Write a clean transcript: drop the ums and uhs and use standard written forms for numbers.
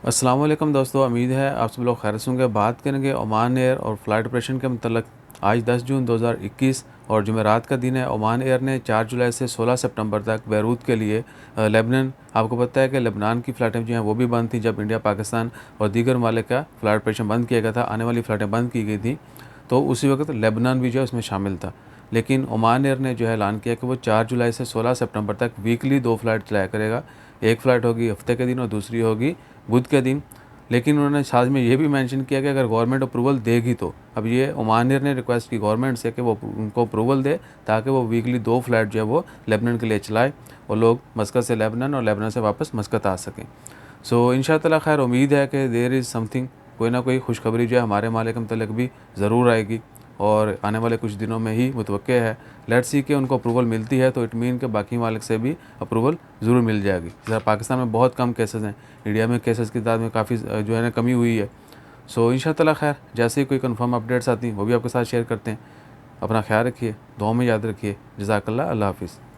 अस्सलाम वालेकुम दोस्तों, उम्मीद है आप सब लोग खैर से होंगे। बात करेंगे ओमान एयर और फ़्लाइट ऑपरेशन के मतलब। आज 10 जून 2021 और जुमेरात का दिन है। ओमान एयर ने 4 जुलाई से 16 सितंबर तक बैरूत के लिए लेबनान, आपको पता है कि लेबनान की फ़्लाइटें जो हैं वो भी बंद थी जब इंडिया, पाकिस्तान और दीगर ममालिक का फ़्लाइट ऑपरेशन बंद किया गया था, आने वाली फ़्लाइटें बंद की गई थी। तो उसी वक्त लेबनान भी जो है उसमें शामिल था। लेकिन ओमान एयर ने जो है ऐलान किया कि वो 4 जुलाई से 16 सितंबर तक वीकली 2 फ़्लाइट चलाया करेगा। एक फ़्लाइट होगी हफ्ते के दिन और दूसरी होगी बुध के दिन। लेकिन उन्होंने साथ में ये भी मेंशन किया कि अगर गवर्नमेंट अप्रूवल देगी तो। अब ये ओमान एयर ने रिक्वेस्ट की गवर्नमेंट से कि वो उनको अप्रूवल दे ताकि वो वीकली 2 फ़्लाइट जो है वो लेबनान के लिए चलाए और लोग मस्कत से लेबनान और लेबनान से वापस मस्कत आ सकें। सो इंशाअल्लाह खैर उम्मीद है कि देयर इज़ समथिंग, कोई ना कोई खुशखबरी जो है हमारे मालिक के मुतल्लिक भी ज़रूर आएगी और आने वाले कुछ दिनों में ही मुतवक्के है। लेट्स सी कि उनको अप्रूवल मिलती है तो इट मीन के बाकी मालिक से भी अप्रूवल ज़रूर मिल जाएगी। ज़रा पाकिस्तान में बहुत कम केसेस हैं, इंडिया में केसेस की तादाद में काफ़ी जो है ना कमी हुई है। सो इंशाअल्लाह खैर जैसे ही कोई कंफर्म अपडेट्स आती हैं वो भी आपके साथ शेयर करते हैं। अपना ख्याल रखिए, दुआ में याद रखिए। जज़ाकल्लाह, अल्लाह हाफ़िज़।